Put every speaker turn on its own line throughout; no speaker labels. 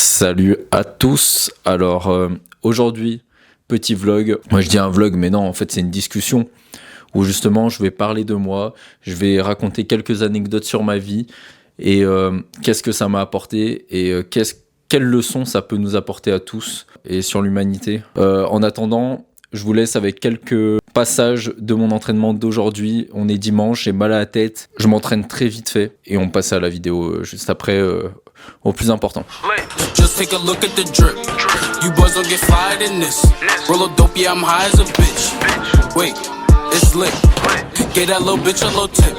Salut à tous. Alors aujourd'hui, petit vlog. Moi je dis un vlog, mais non, en fait c'est une discussion où justement je vais parler de moi, je vais raconter quelques anecdotes sur ma vie et qu'est-ce que ça m'a apporté et quelle leçon ça peut nous apporter à tous et sur l'humanité. En attendant, je vous laisse avec quelques passages de mon entraînement d'aujourd'hui. On est dimanche, j'ai mal à la tête, je m'entraîne très vite fait et on passe à la vidéo juste après au plus important.
Just take a look at the drip. You boys don't get fired in this. Roll a dope, yeah, I'm high as a bitch. Wait, it's lit. Get that little bitch a little tip.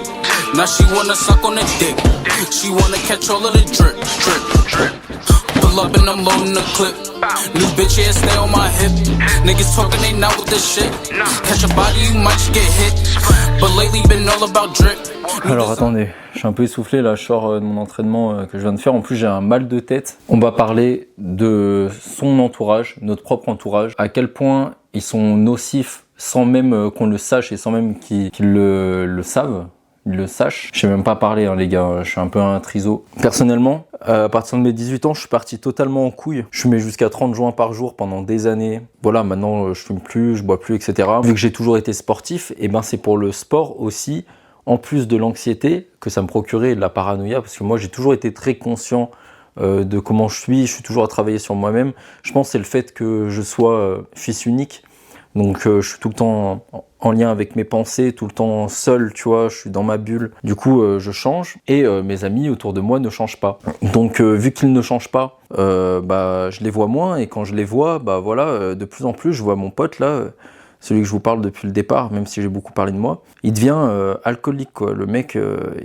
Now she wanna suck on the dick. She wanna catch all of the drip, drip, drip. Pull up and I'm loading the clip. New bitch, yeah, stay on my hip. Niggas talking, they not with this shit. Catch a body, you might just get hit. But lately been all about drip.
Alors attendez, je suis un peu essoufflé là, je sors de mon entraînement que je viens de faire. En plus j'ai un mal de tête. On va parler de son entourage, notre propre entourage, à quel point ils sont nocifs sans même qu'on le sache et sans même qu'ils le savent. Ils le sachent. Je sais même pas parler les gars, je suis un peu un triso. Personnellement, à partir de mes 18 ans, je suis parti totalement en couille. Je fumais jusqu'à 30 joints par jour pendant des années. Voilà, maintenant je fume plus, je bois plus, etc. Vu que j'ai toujours été sportif, et ben c'est pour le sport aussi, en plus de l'anxiété que ça me procurait, de la paranoïa, parce que moi j'ai toujours été très conscient de comment je suis toujours à travailler sur moi-même. Je pense que c'est le fait que je sois fils unique. Donc je suis tout le temps en lien avec mes pensées, tout le temps seul, tu vois, je suis dans ma bulle. Du coup, je change et mes amis autour de moi ne changent pas. Donc vu qu'ils ne changent pas, je les vois moins et quand je les vois, de plus en plus, je vois mon pote là, celui que je vous parle depuis le départ, même si j'ai beaucoup parlé de moi, il devient alcoolique, quoi. Le mec,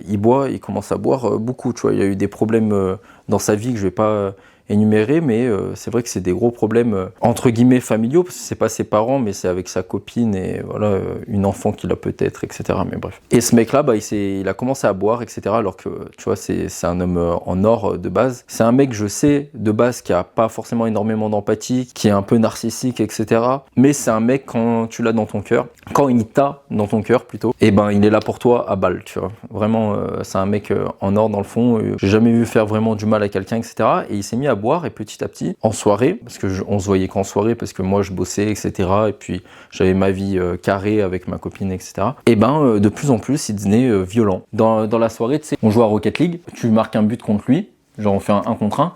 il boit, il commence à boire beaucoup, tu vois. Il y a eu des problèmes dans sa vie que je vais pas énumérés, mais c'est vrai que c'est des gros problèmes entre guillemets familiaux, parce que c'est pas ses parents, mais c'est avec sa copine et voilà, une enfant qu'il a peut-être, etc. Mais bref. Et ce mec-là, il a commencé à boire, etc. Alors que, tu vois, c'est un homme en or de base. C'est un mec, je sais, de base, qui a pas forcément énormément d'empathie, qui est un peu narcissique, etc. Mais c'est un mec, quand tu l'as dans ton cœur, quand il t'a dans ton cœur plutôt, et ben il est là pour toi à balle, tu vois. Vraiment, c'est un mec en or dans le fond. J'ai jamais vu faire vraiment du mal à quelqu'un, etc. Et il s'est mis à boire et petit à petit, en soirée, parce que on se voyait qu'en soirée, parce que moi je bossais, etc. Et puis j'avais ma vie carrée avec ma copine, etc. Et ben de plus en plus, il devenait violent. Dans la soirée, tu sais, on joue à Rocket League, tu marques un but contre lui, genre on fait un 1 contre 1,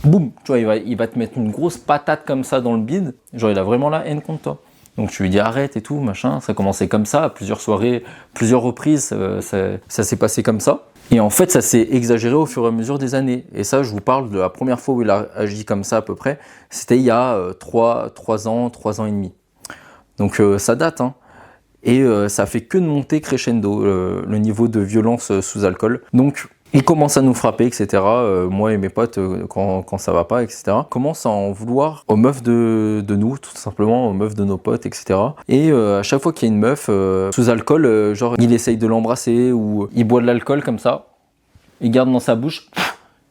boum, tu vois, il va te mettre une grosse patate comme ça dans le bide, genre il a vraiment la haine contre toi. Donc tu lui dis arrête et tout, machin. Ça commençait comme ça, à plusieurs soirées, plusieurs reprises, ça s'est passé comme ça. Et en fait, ça s'est exagéré au fur et à mesure des années. Et ça, je vous parle de la première fois où il a agi comme ça à peu près. C'était il y a 3 ans et demi. Donc ça date, hein. Et ça fait que de monter crescendo, le niveau de violence sous alcool. Donc il commence à nous frapper, etc. Moi et mes potes, quand ça va pas, etc. Commence à en vouloir aux meufs de nous, tout simplement, aux meufs de nos potes, etc. Et à chaque fois qu'il y a une meuf sous alcool, genre il essaye de l'embrasser ou il boit de l'alcool comme ça, il garde dans sa bouche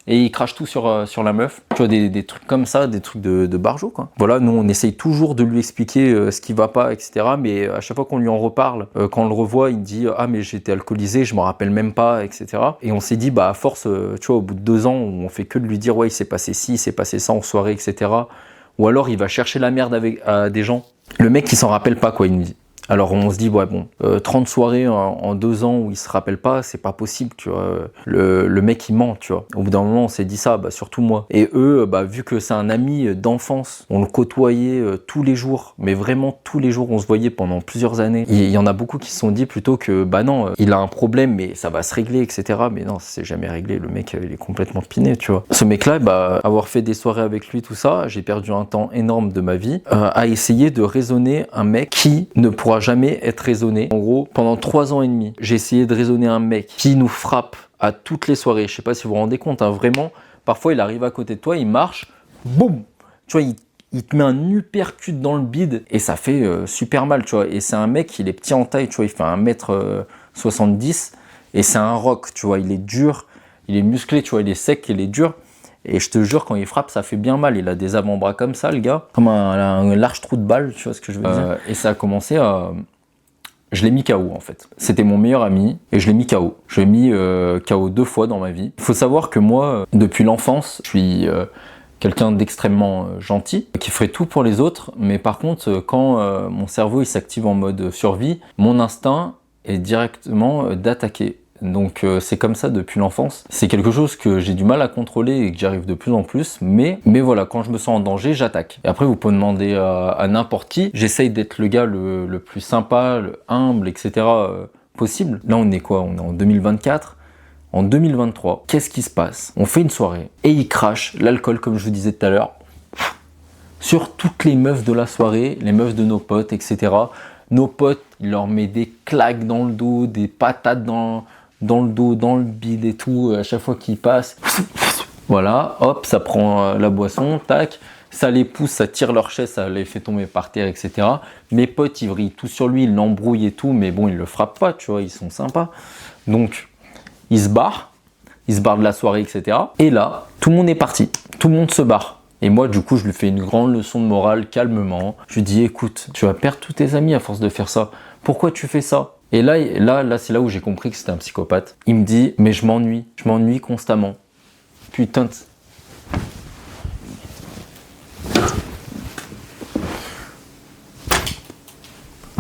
et il crache tout sur la meuf. Tu vois, des trucs comme ça, des trucs de barjo, quoi. Voilà, nous on essaye toujours de lui expliquer ce qui va pas, etc. Mais à chaque fois qu'on lui en reparle, quand on le revoit, il dit « Ah mais j'étais alcoolisé, je m'en rappelle même pas, etc. » Et on s'est dit, à force, tu vois, au bout de 2 ans, où on fait que de lui dire « Ouais, il s'est passé ci, il s'est passé ça en soirée, etc. » Ou alors il va chercher la merde à des gens. Le mec, il s'en rappelle pas, quoi, il nous dit. Alors on se dit, 30 soirées en 2 ans où il se rappelle pas, c'est pas possible, tu vois. Le mec, il ment, tu vois. Au bout d'un moment, on s'est dit ça, surtout moi. Et eux, vu que c'est un ami d'enfance, on le côtoyait tous les jours, mais vraiment tous les jours, on se voyait pendant plusieurs années. Il y en a beaucoup qui se sont dit plutôt que, non, il a un problème, mais ça va se régler, etc. Mais non, ça s'est jamais réglé. Le mec, il est complètement piné, tu vois. Ce mec-là, avoir fait des soirées avec lui, tout ça, j'ai perdu un temps énorme de ma vie à essayer de raisonner un mec qui ne pourra jamais être raisonné. En gros, pendant 3 ans et demi, j'ai essayé de raisonner un mec qui nous frappe à toutes les soirées. Je sais pas si vous vous rendez compte, hein, vraiment. Parfois, il arrive à côté de toi, il marche, boum, tu vois, il te met un uppercut dans le bide et ça fait super mal, tu vois. Et c'est un mec, il est petit en taille, tu vois, il fait 1m70 et c'est un roc, tu vois. Il est dur, il est musclé, tu vois, il est sec, il est dur. Et je te jure, quand il frappe, ça fait bien mal. Il a des avant-bras comme ça, le gars. Comme un large trou de balle, tu vois ce que je veux dire. Et ça a commencé à... Je l'ai mis KO, en fait. C'était mon meilleur ami et je l'ai mis KO. Je l'ai mis KO 2 fois dans ma vie. Il faut savoir que moi, depuis l'enfance, je suis quelqu'un d'extrêmement gentil, qui ferait tout pour les autres, mais par contre, quand mon cerveau il s'active en mode survie, mon instinct est directement d'attaquer. Donc c'est comme ça depuis l'enfance. C'est quelque chose que j'ai du mal à contrôler et que j'arrive de plus en plus, mais voilà, quand je me sens en danger, j'attaque. Et après, vous pouvez demander à n'importe qui. J'essaye d'être le gars le plus sympa, le humble, etc. Possible. Là, on est quoi? On est en 2024. En 2023, qu'est-ce qui se passe? On fait une soirée et il crache l'alcool, comme je vous disais tout à l'heure, sur toutes les meufs de la soirée, les meufs de nos potes, etc. Nos potes, il leur met des claques dans le dos, des patates dans le dos, dans le bide et tout, à chaque fois qu'ils passent. Voilà, hop, ça prend la boisson, tac, ça les pousse, ça tire leur chaise, ça les fait tomber par terre, etc. Mes potes, ils vrillent tout sur lui, ils l'embrouillent et tout, mais bon, ils le frappent pas, tu vois, ils sont sympas. Donc, ils se barrent de la soirée, etc. Et là, tout le monde est parti, tout le monde se barre. Et moi, du coup, je lui fais une grande leçon de morale, calmement. Je lui dis, écoute, tu vas perdre tous tes amis à force de faire ça. Pourquoi tu fais ça? Et là, c'est là où j'ai compris que c'était un psychopathe. Il me dit, mais je m'ennuie constamment. Putain de...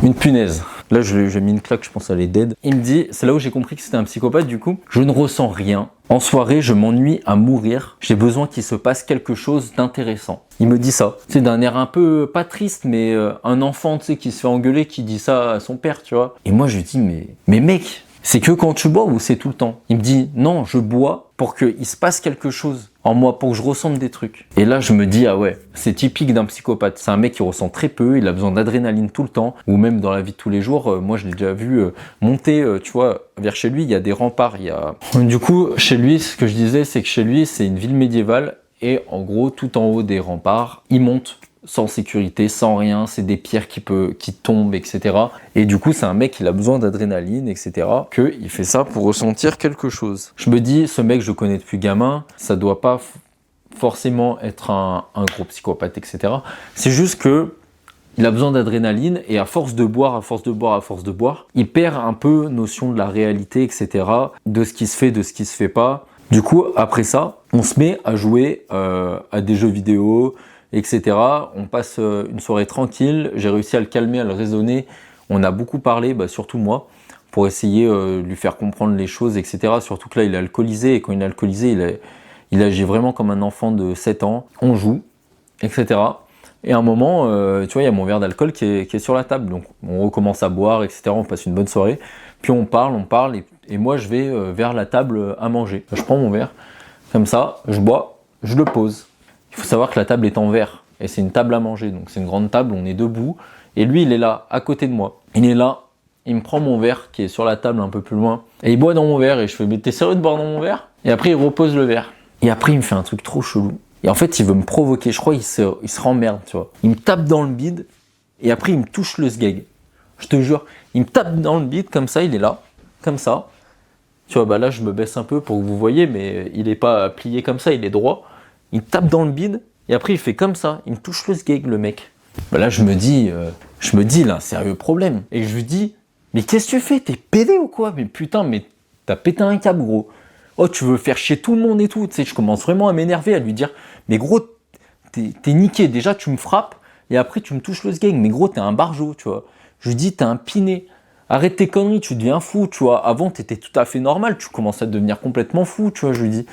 Une punaise. Là, j'ai mis une claque, je pense à elle est dead. Il me dit, c'est là où j'ai compris que c'était un psychopathe du coup. Je ne ressens rien. En soirée, je m'ennuie à mourir. J'ai besoin qu'il se passe quelque chose d'intéressant. Il me dit ça. C'est d'un air un peu, pas triste, mais un enfant, tu sais, qui se fait engueuler, qui dit ça à son père, tu vois. Et moi, je lui dis, mais mec, c'est que quand tu bois ou c'est tout le temps? Il me dit, non, je bois pour qu'il se passe quelque chose en moi, pour que je ressente des trucs. Et là, je me dis, ah ouais, c'est typique d'un psychopathe. C'est un mec qui ressent très peu, il a besoin d'adrénaline tout le temps, ou même dans la vie de tous les jours. Moi, je l'ai déjà vu monter, tu vois, vers chez lui, il y a des remparts. Du coup, chez lui, ce que je disais, c'est que chez lui, c'est une ville médiévale, et en gros, tout en haut des remparts, il monte sans sécurité, sans rien, c'est des pierres qui tombent, etc. Et du coup, c'est un mec qui a besoin d'adrénaline, etc. Qu'il fait ça pour ressentir quelque chose. Je me dis, ce mec, je le connais depuis gamin, ça doit pas forcément être un gros psychopathe, etc. C'est juste que il a besoin d'adrénaline et à force de boire, il perd un peu notion de la réalité, etc. De ce qui se fait, de ce qui se fait pas. Du coup, après ça, on se met à jouer à des jeux vidéo, etc. On passe une soirée tranquille, j'ai réussi à le calmer, à le raisonner. On a beaucoup parlé, surtout moi, pour essayer de lui faire comprendre les choses, etc. Surtout que là, il est alcoolisé, et quand il est alcoolisé, il agit vraiment comme un enfant de 7 ans. On joue, etc. Et à un moment, tu vois, il y a mon verre d'alcool qui est sur la table. Donc, on recommence à boire, etc. On passe une bonne soirée. Puis on parle, et moi, je vais vers la table à manger. Je prends mon verre, comme ça, je bois, je le pose. Il faut savoir que la table est en verre et c'est une table à manger, donc c'est une grande table, on est debout et lui il est là à côté de moi. Il est là, il me prend mon verre qui est sur la table un peu plus loin et il boit dans mon verre et je fais mais t'es sérieux de boire dans mon verre? Et après il repose le verre et après il me fait un truc trop chelou et en fait il veut me provoquer, je crois il se remmerde, tu vois. Il me tape dans le bide et après il me touche le sgeg. Je te jure, il me tape dans le bide comme ça, il est là, comme ça. Tu vois, là je me baisse un peu pour que vous voyez, mais il est pas plié comme ça, il est droit. Il tape dans le bide, et après il fait comme ça, il me touche le sgeg, le mec. Là je me dis, il a un sérieux problème. Et je lui dis, mais qu'est-ce que tu fais? T'es pédé ou quoi? Mais putain, mais t'as pété un câble, gros. Oh, tu veux faire chier tout le monde et tout. Tu sais, je commence vraiment à m'énerver, à lui dire, mais gros, t'es niqué. Déjà, tu me frappes, et après tu me touches le sgeg. Mais gros, t'es un barjot, tu vois. Je lui dis, t'es un piné. Arrête tes conneries, tu deviens fou, tu vois. Avant, t'étais tout à fait normal, tu commences à devenir complètement fou, tu vois, je lui dis.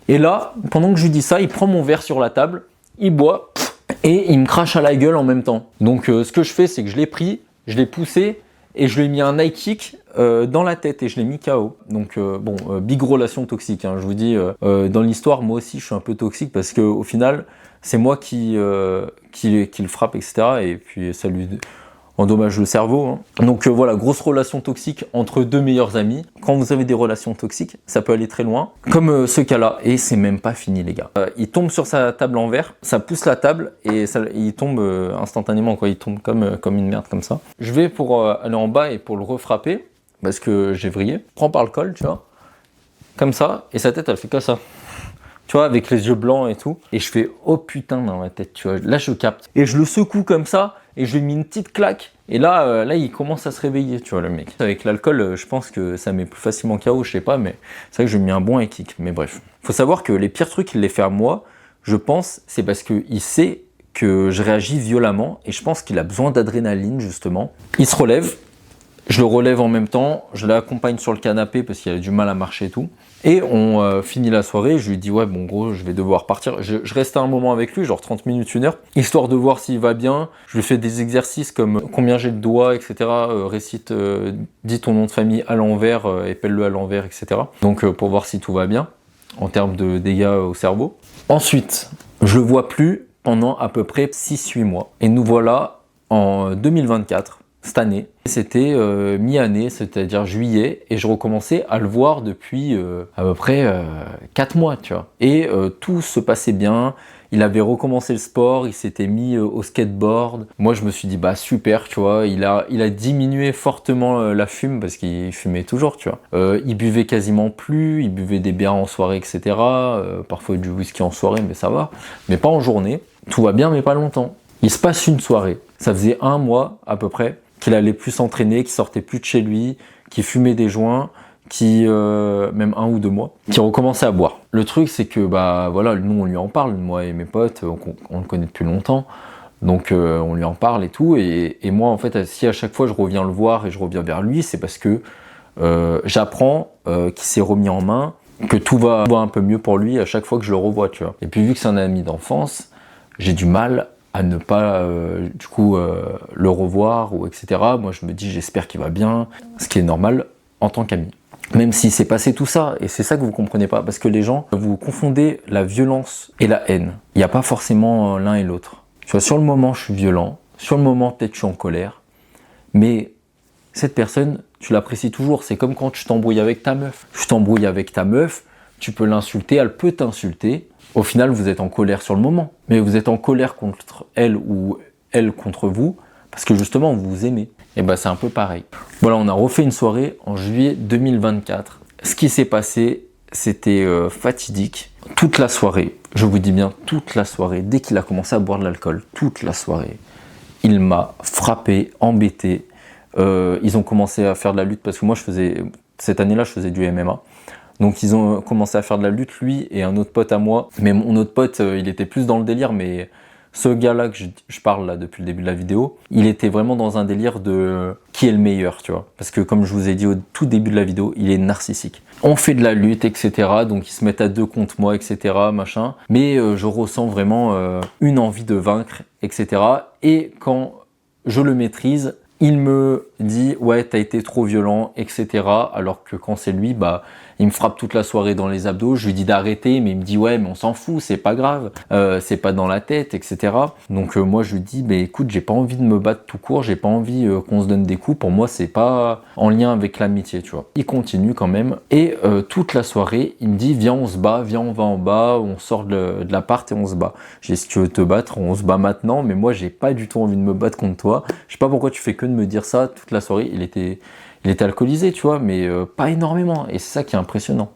Et là, pendant que je lui dis ça, il prend mon verre sur la table, il boit et il me crache à la gueule en même temps. Donc ce que je fais, c'est que je l'ai pris, je l'ai poussé et je lui ai mis un high kick dans la tête et je l'ai mis KO. Donc big relation toxique. Hein. Je vous dis, dans l'histoire, moi aussi, je suis un peu toxique parce qu'au final, c'est moi qui le frappe, etc. Et puis ça lui endommage le cerveau. Hein. Donc voilà, grosse relation toxique entre deux meilleurs amis. Quand vous avez des relations toxiques, ça peut aller très loin. Comme ce cas-là. Et c'est même pas fini, les gars. Il tombe sur sa table en verre, ça pousse la table et il tombe instantanément, quoi. Il tombe comme une merde, comme ça. Je vais pour aller en bas et pour le refrapper, parce que j'ai vrillé. Je prends par le col, tu vois. Comme ça, et sa tête, elle fait comme ça. Tu vois, avec les yeux blancs et tout. Et je fais, oh putain, dans ma tête, tu vois. Là, je capte. Et je le secoue comme ça, et je lui ai mis une petite claque. Et là, il commence à se réveiller, tu vois, le mec. Avec l'alcool, je pense que ça met plus facilement KO, je sais pas, mais c'est vrai que je lui ai mis un bon high kick. Mais bref. Faut savoir que les pires trucs, il les fait à moi. je pense, c'est parce qu'il sait que je réagis violemment et je pense qu'il a besoin d'adrénaline justement. Il se relève, je le relève en même temps, je l'accompagne sur le canapé parce qu'il a du mal à marcher et tout. Et on finit la soirée, je lui dis ouais bon gros je vais devoir partir. Je reste un moment avec lui, genre 30 minutes, 1 heure, histoire de voir s'il va bien. Je lui fais des exercices comme combien j'ai de doigts, etc. Récite, dis ton nom de famille à l'envers, épelle-le à l'envers, etc. Donc pour voir si tout va bien en termes de dégâts au cerveau. Ensuite, je le vois plus pendant à peu près 6-8 mois. Et nous voilà en 2024. Cette année, c'était mi-année, c'est-à-dire juillet, et je recommençais à le voir depuis à peu près 4 mois, tu vois. Et tout se passait bien, il avait recommencé le sport, il s'était mis au skateboard. Moi, je me suis dit, bah super, tu vois, il a diminué fortement la fume, parce qu'il fumait toujours, tu vois. Il buvait quasiment plus, il buvait des bières en soirée, etc. Parfois du whisky en soirée, mais ça va. Mais pas en journée. Tout va bien, mais pas longtemps. Il se passe une soirée, ça faisait 1 mois à peu près, qu'il allait plus s'entraîner, qu'il sortait plus de chez lui, qu'il fumait des joints, même 1 ou 2 mois, qu'il recommençait à boire. Le truc c'est que bah voilà, nous on lui en parle, moi et mes potes, on le connaît depuis longtemps, donc on lui en parle et tout, et moi en fait si à chaque fois je reviens le voir et je reviens vers lui, c'est parce que j'apprends qu'il s'est remis en main, que tout va un peu mieux pour lui à chaque fois que je le revois, tu vois. Et puis vu que c'est un ami d'enfance, j'ai du mal à ne pas le revoir ou etc. Moi je me dis j'espère qu'il va bien, ce qui est normal en tant qu'ami. Même s'il s'est passé tout ça, et c'est ça que vous comprenez pas, parce que les gens, vous confondez la violence et la haine. Il n'y a pas forcément l'un et l'autre. Tu vois, sur le moment je suis violent, sur le moment peut-être je suis en colère, mais cette personne, tu l'apprécies toujours. C'est comme quand tu t'embrouilles avec ta meuf. Tu t'embrouilles avec ta meuf, tu peux l'insulter, elle peut t'insulter. Au final, vous êtes en colère sur le moment, mais vous êtes en colère contre elle ou elle contre vous, parce que justement, vous vous aimez. Et ben c'est un peu pareil. Voilà, on a refait une soirée en juillet 2024. Ce qui s'est passé, c'était fatidique. Toute la soirée, je vous dis bien toute la soirée, dès qu'il a commencé à boire de l'alcool, toute la soirée, il m'a frappé, embêté. Ils ont commencé à faire de la lutte, parce que moi, cette année-là, je faisais du MMA. Donc ils ont commencé à faire de la lutte, lui et un autre pote à moi. Mais mon autre pote, il était plus dans le délire, mais ce gars-là que je parle là depuis le début de la vidéo, il était vraiment dans un délire de qui est le meilleur, tu vois. Parce que comme je vous ai dit au tout début de la vidéo, il est narcissique. On fait de la lutte, etc. Donc ils se mettent à 2 contre moi, etc. Machin. Mais je ressens vraiment une envie de vaincre, etc. Et quand je le maîtrise, il me dit ouais t'as été trop violent, etc. Alors que quand c'est lui, bah il me frappe toute la soirée dans les abdos, je lui dis d'arrêter, mais il me dit ouais mais on s'en fout, c'est pas grave, c'est pas dans la tête, etc. Donc moi je lui dis bah écoute, j'ai pas envie de me battre tout court, j'ai pas envie qu'on se donne des coups, pour moi c'est pas en lien avec l'amitié, tu vois. Il continue quand même, et toute la soirée il me dit viens on se bat, viens on va en bas, on sort de l'appart et on se bat. J'ai dit si tu veux te battre, on se bat maintenant, mais moi j'ai pas du tout envie de me battre contre toi. Je sais pas pourquoi tu fais que de me dire ça toute la soirée. Il était alcoolisé, tu vois, mais pas énormément. Et c'est ça qui est impressionnant.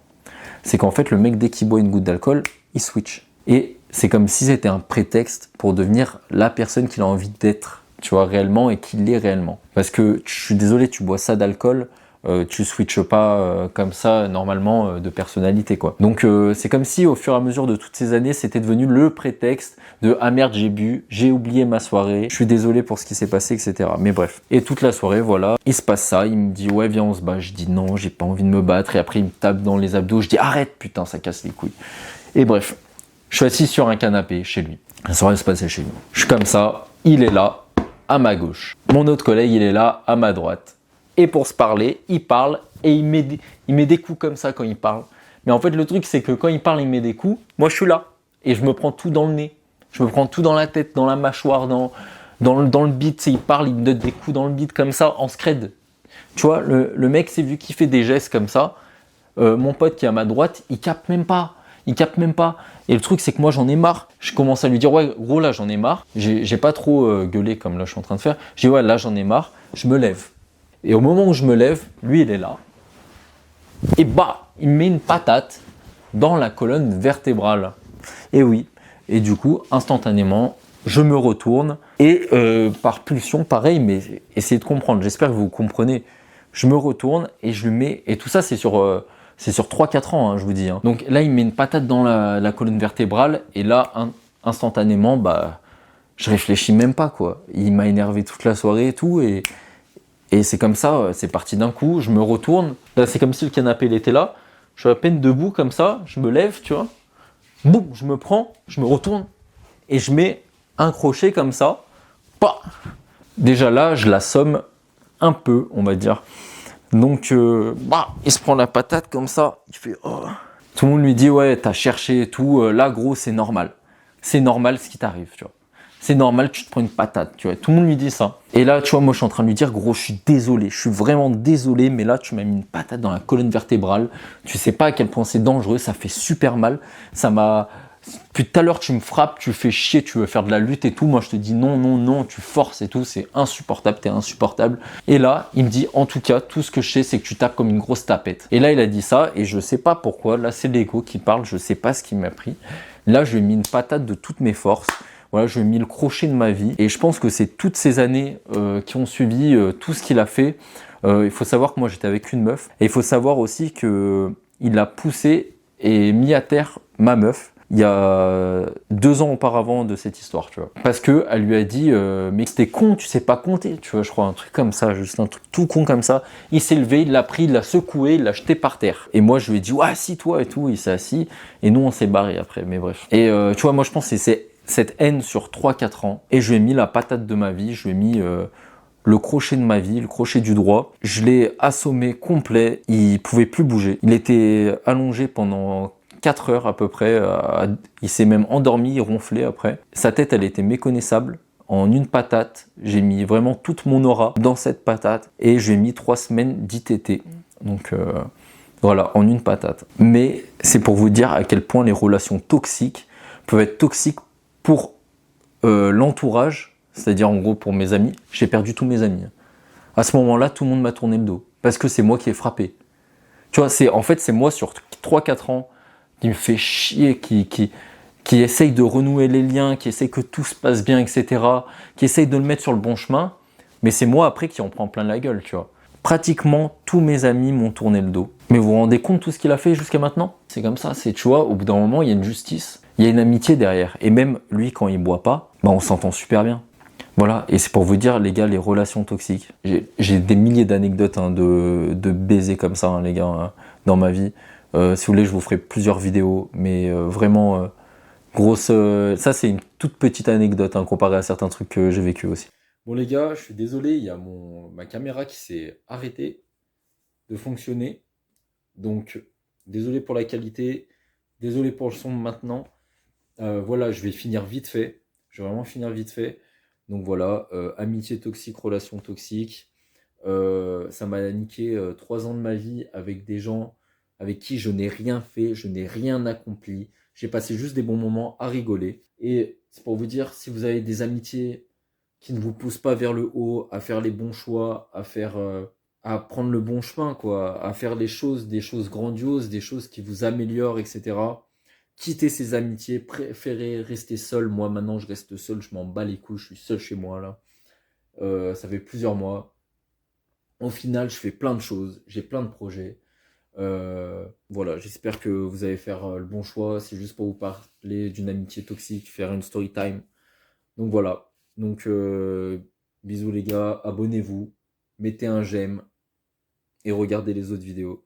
C'est qu'en fait, le mec, dès qu'il boit une goutte d'alcool, il switch. Et c'est comme si c'était un prétexte pour devenir la personne qu'il a envie d'être, tu vois, réellement, et qu'il l'est réellement. Parce que, je suis désolé, tu bois ça d'alcool, tu switches pas comme ça normalement de personnalité, quoi. Donc c'est comme si au fur et à mesure de toutes ces années, c'était devenu le prétexte de ah merde j'ai bu, j'ai oublié ma soirée, je suis désolé pour ce qui s'est passé, etc. Mais bref. Et toute la soirée, voilà, il se passe ça, il me dit ouais viens on se bat, je dis non, j'ai pas envie de me battre, et après il me tape dans les abdos, je dis arrête putain ça casse les couilles. Et bref, je suis assis sur un canapé chez lui. La soirée se passait chez lui. Je suis comme ça, il est là, à ma gauche. Mon autre collègue, il est là, à ma droite. Et pour se parler, il parle et il met des coups comme ça quand il parle. Mais en fait, le truc, c'est que quand il parle, il met des coups. Moi, je suis là et je me prends tout dans le nez. Je me prends tout dans la tête, dans la mâchoire, dans le bide. Il parle, il me donne des coups dans le bide comme ça, en scred. Tu vois, le mec, c'est vu qu'il fait des gestes comme ça. Mon pote qui est à ma droite, il capte même pas. Et le truc, c'est que moi, j'en ai marre. Je commence à lui dire, ouais, gros, là, j'en ai marre. J'ai pas trop gueulé comme là, je suis en train de faire. Je dis, ouais, là, j'en ai marre. Je me lève. Et au moment où je me lève, lui, il est là. Et bah, il me met une patate dans la colonne vertébrale. Et oui. Et du coup, instantanément, je me retourne. Et par pulsion, pareil, mais essayez de comprendre. J'espère que vous comprenez. Je me retourne et je lui mets... Et tout ça, c'est sur C'est sur 3-4 ans, hein, je vous dis. Hein. Donc là, il me met une patate dans la colonne vertébrale, et là, instantanément, bah, je réfléchis même pas, quoi. Il m'a énervé toute la soirée et tout, et c'est comme ça, c'est parti d'un coup, je me retourne. Là, c'est comme si le canapé, il était là. Je suis à peine debout, comme ça, je me lève, tu vois. Boum, je me prends, je me retourne, et je mets un crochet comme ça. Bah déjà là, je l'assomme un peu, on va dire. Donc, il se prend la patate comme ça, il fait oh. Tout le monde lui dit ouais, t'as cherché et tout, là gros, c'est normal. C'est normal ce qui t'arrive, tu vois. C'est normal, tu te prends une patate, tu vois. Tout le monde lui dit ça. Et là, tu vois, moi je suis en train de lui dire gros, je suis désolé, je suis vraiment désolé, mais là tu m'as mis une patate dans la colonne vertébrale. Tu sais pas à quel point c'est dangereux, ça fait super mal. Ça m'a Puis tout à l'heure, tu me frappes, tu fais chier, tu veux faire de la lutte et tout. Moi, je te dis non, non, non, tu forces et tout. C'est insupportable, t'es insupportable. Et là, il me dit, en tout cas, tout ce que je sais, c'est que tu tapes comme une grosse tapette. Et là, il a dit ça et je sais pas pourquoi. Là, c'est l'ego qui parle, je sais pas ce qu'il m'a pris. Là, je lui ai mis une patate de toutes mes forces. Voilà, je lui ai mis le crochet de ma vie. Et je pense que c'est toutes ces années qui ont suivi, tout ce qu'il a fait. Il faut savoir que moi, j'étais avec une meuf. Et il faut savoir aussi que il a poussé et mis à terre ma meuf. Il y a 2 ans auparavant de cette histoire, tu vois. Parce que elle lui a dit mais c'était con, tu sais pas compter, tu vois, je crois, un truc comme ça, juste un truc tout con comme ça. Il s'est levé, il l'a pris, il l'a secoué, il l'a jeté par terre. Et moi, je lui ai dit, ouais, assis-toi et tout, il s'est assis. Et nous, on s'est barré après, mais bref. Et tu vois, moi, je pense que c'est cette haine sur 3-4 ans. Et je lui ai mis la patate de ma vie, je lui ai mis le crochet de ma vie, le crochet du droit. Je l'ai assommé complet, il pouvait plus bouger. Il était allongé pendant 4 heures à peu près, il s'est même endormi, il ronflait après. Sa tête, elle était méconnaissable. En une patate, j'ai mis vraiment toute mon aura dans cette patate et j'ai mis 3 semaines d'ITT. Donc voilà, en une patate. Mais c'est pour vous dire à quel point les relations toxiques peuvent être toxiques pour l'entourage, c'est-à-dire en gros pour mes amis. J'ai perdu tous mes amis. À ce moment-là, tout le monde m'a tourné le dos parce que c'est moi qui ai frappé. Tu vois, en fait, c'est moi sur 3-4 ans qui me fait chier, qui essaye de renouer les liens, qui essaye que tout se passe bien, etc., qui essaye de le mettre sur le bon chemin, mais c'est moi après qui en prends plein la gueule, tu vois. Pratiquement tous mes amis m'ont tourné le dos. Mais vous vous rendez compte de tout ce qu'il a fait jusqu'à maintenant? C'est comme ça, tu vois, au bout d'un moment, il y a une justice, il y a une amitié derrière. Et même lui, quand il boit pas, on s'entend super bien. Voilà, et c'est pour vous dire, les gars, les relations toxiques. J'ai des milliers d'anecdotes de baisers comme ça, les gars, dans ma vie. Si vous voulez, je vous ferai plusieurs vidéos, mais vraiment grosse. Ça, c'est une toute petite anecdote comparée à certains trucs que j'ai vécu aussi. Bon, les gars, je suis désolé, il y a ma caméra qui s'est arrêtée de fonctionner. Donc, désolé pour la qualité, désolé pour le son maintenant. Voilà, je vais finir vite fait. Je vais vraiment finir vite fait. Donc voilà, amitié toxique, relation toxique. Ça m'a niqué 3 ans de ma vie avec des gens avec qui je n'ai rien fait, je n'ai rien accompli. J'ai passé juste des bons moments à rigoler. Et c'est pour vous dire, si vous avez des amitiés qui ne vous poussent pas vers le haut, à faire les bons choix, à prendre le bon chemin, quoi, à faire des choses grandioses, des choses qui vous améliorent, etc. Quittez ces amitiés, préférez rester seul. Moi, maintenant, je reste seul, je m'en bats les couilles, je suis seul chez moi, là. Ça fait plusieurs mois. Au final, je fais plein de choses, j'ai plein de projets. Voilà, j'espère que vous allez faire le bon choix. C'est juste pour vous parler d'une amitié toxique, faire une story time. Donc voilà. Donc bisous les gars, abonnez-vous, mettez un j'aime et regardez les autres vidéos.